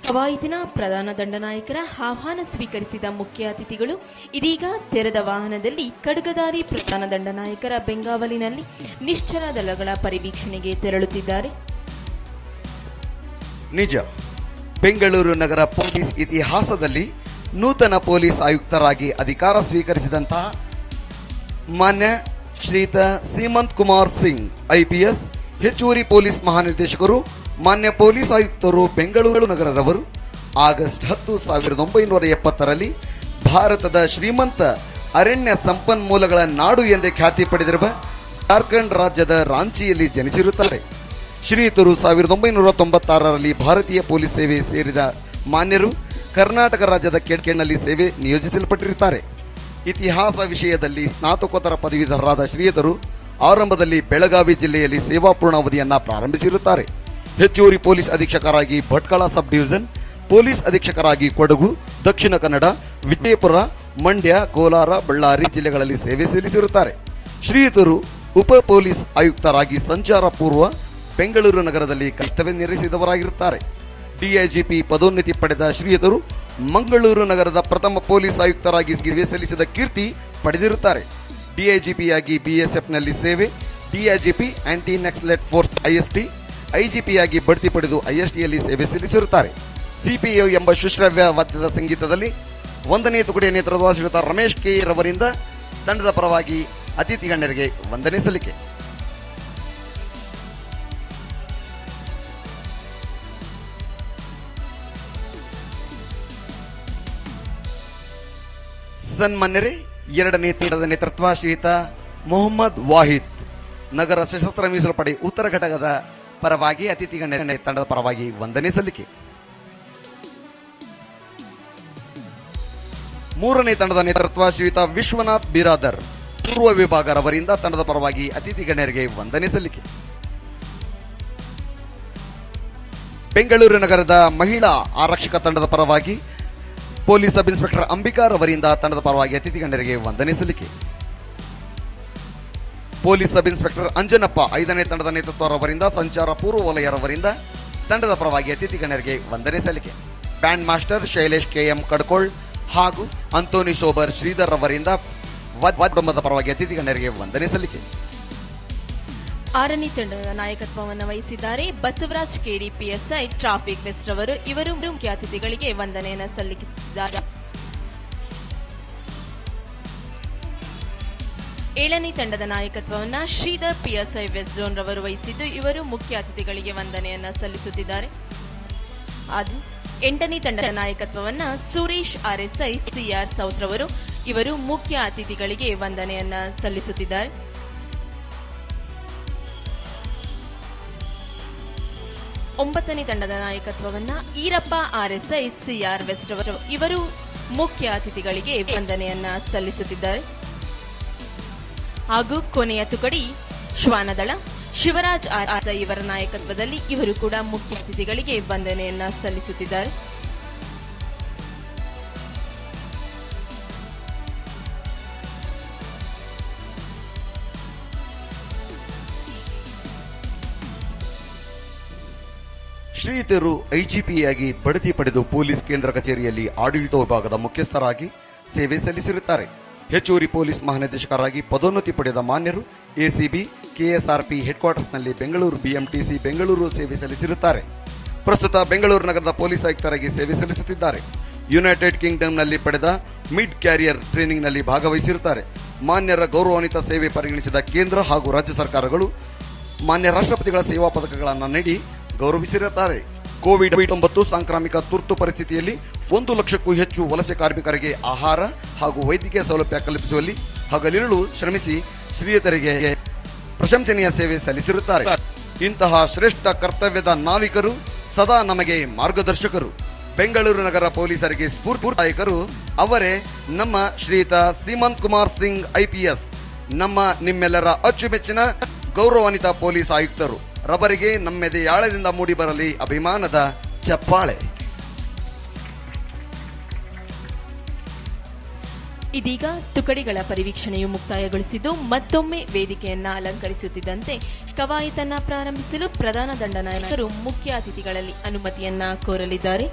ಕವಾಯತಿನ ಪ್ರಧಾನ ದಂಡನಾಯಕರ ಆಹ್ವಾನ ಸ್ವೀಕರಿಸಿದ ಮುಖ್ಯ ಅತಿಥಿಗಳು ಇದೀಗ ತೆರೆದ ವಾಹನದಲ್ಲಿ ಖಡ್ಗಧಾರಿ ಪ್ರಧಾನ ದಂಡನಾಯಕರ ಬೆಂಗಾವಲಿನಲ್ಲಿ ನಿಶ್ಚಲ ದಳಗಳ ಪರಿವೀಕ್ಷಣೆಗೆ ತೆರಳುತ್ತಿದ್ದಾರೆ. ನಿಜ, ಬೆಂಗಳೂರು ನಗರ ಪೊಲೀಸ್ ಇತಿಹಾಸದಲ್ಲಿ ನೂತನ ಪೊಲೀಸ್ ಆಯುಕ್ತರಾಗಿ ಅಧಿಕಾರ ಸ್ವೀಕರಿಸಿದಂತಹ ಮಾನ್ಯ ಶ್ರೀಯುತ ಸೀಮಂತ್ ಕುಮಾರ್ ಸಿಂಗ್ ಐಪಿಎಸ್ ಹೆಚ್ಚುವರಿ ಪೊಲೀಸ್ ಮಹಾನಿರ್ದೇಶಕರು, ಮಾನ್ಯ ಪೊಲೀಸ್ ಆಯುಕ್ತರು ಬೆಂಗಳೂರು ನಗರದವರು ಆಗಸ್ಟ್ 10, 1970ರಲ್ಲಿ ಭಾರತದ ಶ್ರೀಮಂತ ಅರಣ್ಯ ಸಂಪನ್ಮೂಲಗಳ ನಾಡು ಎಂದೇ ಖ್ಯಾತಿ ಪಡೆದಿರುವ ಜಾರ್ಖಂಡ್ ರಾಜ್ಯದ ರಾಂಚಿಯಲ್ಲಿ ಜನಿಸಿರುತ್ತಾರೆ. ಶ್ರೀಯುತರು 1996ರಲ್ಲಿ ಭಾರತೀಯ ಪೊಲೀಸ್ ಸೇವೆ ಸೇರಿದ ಮಾನ್ಯರು ಕರ್ನಾಟಕ ರಾಜ್ಯದ ಕೆಡ್ಕೆಡ್ನಲ್ಲಿ ಸೇವೆ ನಿಯೋಜಿಸಲ್ಪಟ್ಟಿರುತ್ತಾರೆ. ಇತಿಹಾಸ ವಿಷಯದಲ್ಲಿ ಸ್ನಾತಕೋತ್ತರ ಪದವೀಧರರಾದ ಶ್ರೀಯುತರು ಆರಂಭದಲ್ಲಿ ಬೆಳಗಾವಿ ಜಿಲ್ಲೆಯಲ್ಲಿ ಸೇವಾಪೂರ್ಣ ಅವಧಿಯನ್ನ ಪ್ರಾರಂಭಿಸಿರುತ್ತಾರೆ. ಹೆಚ್ಚುವರಿ ಪೊಲೀಸ್ ಅಧೀಕ್ಷಕರಾಗಿ ಭಟ್ಕಳ ಸಬ್ ಡಿವಿಷನ್, ಪೊಲೀಸ್ ಅಧೀಕ್ಷಕರಾಗಿ ಕೊಡಗು, ದಕ್ಷಿಣ ಕನ್ನಡ, ವಿಜಯಪುರ, ಮಂಡ್ಯ, ಕೋಲಾರ, ಬಳ್ಳಾರಿ ಜಿಲ್ಲೆಗಳಲ್ಲಿ ಸೇವೆ ಸಲ್ಲಿಸಿರುತ್ತಾರೆ. ಶ್ರೀಯುತರು ಉಪ ಪೊಲೀಸ್ ಆಯುಕ್ತರಾಗಿ ಸಂಚಾರ ಪೂರ್ವ ಬೆಂಗಳೂರು ನಗರದಲ್ಲಿ ಕರ್ತವ್ಯ ನಿರ್ವಹಿಸಿದವರಾಗಿರುತ್ತಾರೆ. ಡಿಐಜಿಪಿ ಪದೋನ್ನತಿ ಪಡೆದ ಶ್ರೀಯುತರು ಮಂಗಳೂರು ನಗರದ ಪ್ರಥಮ ಪೊಲೀಸ್ ಆಯುಕ್ತರಾಗಿ ಸೇವೆ ಸಲ್ಲಿಸಿದ ಕೀರ್ತಿ ಪಡೆದಿರುತ್ತಾರೆ. ಡಿಐಜಿಪಿಯಾಗಿ ಬಿಎಸ್ಎಫ್ನಲ್ಲಿ ಸೇವೆ, ಡಿಐಜಿಪಿ ಆಂಟಿ ನಕ್ಸಲೈಟ್ ಫೋರ್ಸ್ ಐಎಸ್ಟಿ, ಐಜಿಪಿಯಾಗಿ ಬಡ್ತಿ ಪಡೆದು ಐಎಸ್ಟಿಯಲ್ಲಿ ಸೇವೆ ಸಲ್ಲಿಸಿರುತ್ತಾರೆ. ಸಿಪಿಒ ಎಂಬ ಸುಶ್ರವ್ಯ ವಾದ್ಯದ ಸಂಗೀತದಲ್ಲಿ 1ನೇ ತುಕಡಿಯ ನೇತೃತ್ವ ಶ್ರೀಯುತ ರಮೇಶ್ ಕೆ ರವರಿಂದ ತಂಡದ ಪರವಾಗಿ ಅತಿಥಿ ಗಣ್ಯರಿಗೆ ವಂದನೆ ಸಲ್ಲಿಕೆ. ಸನ್ಮಾನ್ಯರೇ, 2ನೇ ತಂಡದ ನೇತೃತ್ವ ಶ್ರೀಯುತ ಮೊಹಮ್ಮದ್ ವಾಹಿದ್ ನಗರ ಸಶಸ್ತ್ರ ಮೀಸಲು ಪಡೆ ಉತ್ತರ ಘಟಕದ ಪರವಾಗಿ ಅತಿಥಿ ಗಣ್ಯ ತಂಡದ ಪರವಾಗಿ ವಂದನೆ ಸಲ್ಲಿಕೆ. 3ನೇ ತಂಡದ ನೇತೃತ್ವ ಶ್ರೀಯುತ ವಿಶ್ವನಾಥ್ ಬಿರಾದರ್ ಪೂರ್ವ ವಿಭಾಗ ರವರಿಂದ ತಂಡದ ಪರವಾಗಿ ಅತಿಥಿ ಗಣ್ಯರಿಗೆ ವಂದನೆ ಸಲ್ಲಿಕೆ. ಬೆಂಗಳೂರು ನಗರದ ಮಹಿಳಾ ಆರಕ್ಷಕ ತಂಡದ ಪರವಾಗಿ ಪೊಲೀಸ್ ಸಬ್ ಇನ್ಸ್ಪೆಕ್ಟರ್ ಅಂಬಿಕಾ ರವರಿಂದ ತಂಡದ ಪರವಾಗಿ ಅತಿಥಿ ಗಣ್ಯರಿಗೆ ವಂದನೆ ಸಲ್ಲಿಕೆ. ಪೊಲೀಸ್ ಸಬ್ ಇನ್ಸ್ಪೆಕ್ಟರ್ ಅಂಜನಪ್ಪ 5ನೇ ತಂಡದ ನೇತೃತ್ವ ರವರಿಂದ ಸಂಚಾರ ಪೂರ್ವ ವಲಯ ರವರಿಂದ ತಂಡದ ಪರವಾಗಿ ಅತಿಥಿ ಗಣ್ಯರಿಗೆ ವಂದನೆ ಸಲ್ಲಿಕೆ. Band master Shailesh KM Kadkol ಹಾಗೂ ಅಂತೋನಿ ಶೋಬರ್ ಶ್ರೀಧರ್ ರವರಿಂದ ಕುಟುಂಬದ ಪರವಾಗಿ ಅತಿಥಿ ಗಣ್ಯರಿಗೆ ವಂದನೆ ಸಲ್ಲಿಕೆ. 6ನೇ ತಂಡದ ನಾಯಕತ್ವವನ್ನು ವಹಿಸಿದ್ದಾರೆ ಬಸವರಾಜ್ ಕೆಡಿ ಪಿಎಸ್ಐ ಟ್ರಾಫಿಕ್ ವೆಸ್ಟ್ ರವರು. ಇವರು ಮುಖ್ಯ ಅತಿಥಿಗಳಿಗೆ ವಂದನೆಯನ್ನು ಸಲ್ಲಿಸಿದ್ದಾರೆ. 7ನೇ ತಂಡದ ನಾಯಕತ್ವವನ್ನು ಶ್ರೀಧರ್ ಪಿಎಸ್ಐ ವೆಸ್ಟ್ ಝೋನ್ ರವರು ವಹಿಸಿದ್ದು, ಇವರು ಮುಖ್ಯ ಅತಿಥಿಗಳಿಗೆ ವಂದನೆಯನ್ನು ಸಲ್ಲಿಸುತ್ತಿದ್ದಾರೆ. 8ನೇ ತಂಡದ ನಾಯಕತ್ವವನ್ನು ಸುರೇಶ್ ಆರ್ಎಸ್ಐ ಸಿಆರ್ ಸೌತ್ ರವರು, ಇವರು ಮುಖ್ಯ ಅತಿಥಿಗಳಿಗೆ ವಂದನೆಯನ್ನು ಸಲ್ಲಿಸುತ್ತಿದ್ದಾರೆ. 9ನೇ ತಂಡದ ನಾಯಕತ್ವವನ್ನು ಈರಪ್ಪ ಆರ್ಎಸ್ಐ ಸಿಆರ್ ವೆಸ್ಟ್ ರವರು, ಇವರು ಮುಖ್ಯ ಅತಿಥಿಗಳಿಗೆ ವಂದನೆಯನ್ನ ಸಲ್ಲಿಸುತ್ತಿದ್ದಾರೆ. ಹಾಗೂ ಕೊನೆಯ ತುಕಡಿ ಶ್ವಾನದಳ ಶಿವರಾಜ್ ಆರ್ಎಸ್ಐ ಇವರ ನಾಯಕತ್ವದಲ್ಲಿ ಇವರು ಕೂಡ ಮುಖ್ಯ ಅತಿಥಿಗಳಿಗೆ ವಂದನೆಯನ್ನ ಸಲ್ಲಿಸುತ್ತಿದ್ದಾರೆ. ಶ್ರೀಯುತರು ಐಜಿಪಿಯಾಗಿ ಬಡ್ತಿ ಪಡೆದು ಪೊಲೀಸ್ ಕೇಂದ್ರ ಕಚೇರಿಯಲ್ಲಿ ಆಡಳಿತ ವಿಭಾಗದ ಮುಖ್ಯಸ್ಥರಾಗಿ ಸೇವೆ ಸಲ್ಲಿಸಿರುತ್ತಾರೆ. ಹೆಚ್ಚುವರಿ ಪೊಲೀಸ್ ಮಹಾನಿರ್ದೇಶಕರಾಗಿ ಪದೋನ್ನತಿ ಪಡೆದ ಮಾನ್ಯರು ಎಸಿಬಿ ಕೆಎಸ್ಆರ್ಪಿ ಹೆಡ್ ಕ್ವಾರ್ಟರ್ಸ್ನಲ್ಲಿ ಬೆಂಗಳೂರು ಬಿಎಂಟಿಸಿ ಬೆಂಗಳೂರು ಸೇವೆ ಸಲ್ಲಿಸಿರುತ್ತಾರೆ. ಪ್ರಸ್ತುತ ಬೆಂಗಳೂರು ನಗರದ ಪೊಲೀಸ್ ಆಯುಕ್ತರಾಗಿ ಸೇವೆ ಸಲ್ಲಿಸುತ್ತಿದ್ದಾರೆ. ಯುನೈಟೆಡ್ ಕಿಂಗ್ಡಮ್ನಲ್ಲಿ ಪಡೆದ ಮಿಡ್ ಕ್ಯಾರಿಯರ್ ಟ್ರೈನಿಂಗ್ನಲ್ಲಿ ಭಾಗವಹಿಸಿರುತ್ತಾರೆ. ಮಾನ್ಯರ ಗೌರವಾನ್ವಿತ ಸೇವೆ ಪರಿಗಣಿಸಿದ ಕೇಂದ್ರ ಹಾಗೂ ರಾಜ್ಯ ಸರ್ಕಾರಗಳು ಮಾನ್ಯ ರಾಷ್ಟ್ರಪತಿಗಳ ಸೇವಾ ಪದಕಗಳನ್ನು ನೀಡಿ ಗೌರವಿಸಿರುತ್ತಾರೆ. ಕೋವಿಡ್-19 ಸಾಂಕ್ರಾಮಿಕ ತುರ್ತು ಪರಿಸ್ಥಿತಿಯಲ್ಲಿ 1 ಲಕ್ಷಕ್ಕೂ ಹೆಚ್ಚು ವಲಸೆ ಕಾರ್ಮಿಕರಿಗೆ ಆಹಾರ ಹಾಗೂ ವೈದ್ಯಕೀಯ ಸೌಲಭ್ಯ ಕಲ್ಪಿಸುವಲ್ಲಿ ಹಗಲಿರುಳು ಶ್ರಮಿಸಿ ಶ್ರೀಯುತರಿಗೆ ಪ್ರಶಂಸನೀಯ ಸೇವೆ ಸಲ್ಲಿಸಿರುತ್ತಾರೆ. ಇಂತಹ ಶ್ರೇಷ್ಠ ಕರ್ತವ್ಯದ ನಾವಿಕರು ಸದಾ ನಮಗೆ ಮಾರ್ಗದರ್ಶಕರು. ಬೆಂಗಳೂರು ನಗರ ಪೊಲೀಸರಿಗೆ ಸ್ಫೂರ್ತಿದಾಯಕರು ಅವರೇ ನಮ್ಮ ಶ್ರೀಯುತ ಸೀಮಂತ್ ಕುಮಾರ್ ಸಿಂಗ್ ಐಪಿಎಸ್, ನಮ್ಮ ನಿಮ್ಮೆಲ್ಲರ ಅಚ್ಚುಮೆಚ್ಚಿನ ಗೌರವಾನ್ವಿತ ಪೊಲೀಸ್ ಆಯುಕ್ತರು ರವರಿಗೆ ನಮ್ಮೆದೆಯಾಳದಿಂದ ಮೂಡಿ ಬರಲಿ ಅಭಿಮಾನದ ಚಪ್ಪಾಳೆ. ಇದೀಗ ತುಕಡಿಗಳ ಪರಿವೀಕ್ಷಣೆಯು ಮುಕ್ತಾಯಗೊಳಿಸಿದ್ದು ಮತ್ತೊಮ್ಮೆ ವೇದಿಕೆಯನ್ನ ಅಲಂಕರಿಸುತ್ತಿದ್ದಂತೆ ಕವಾಯತನ್ನ ಪ್ರಾರಂಭಿಸಲು ಪ್ರಧಾನ ದಂಡನಾಯಕರು ಮುಖ್ಯ ಅತಿಥಿಗಳಲ್ಲಿ ಅನುಮತಿಯನ್ನ ಕೋರಲಿದ್ದಾರೆ.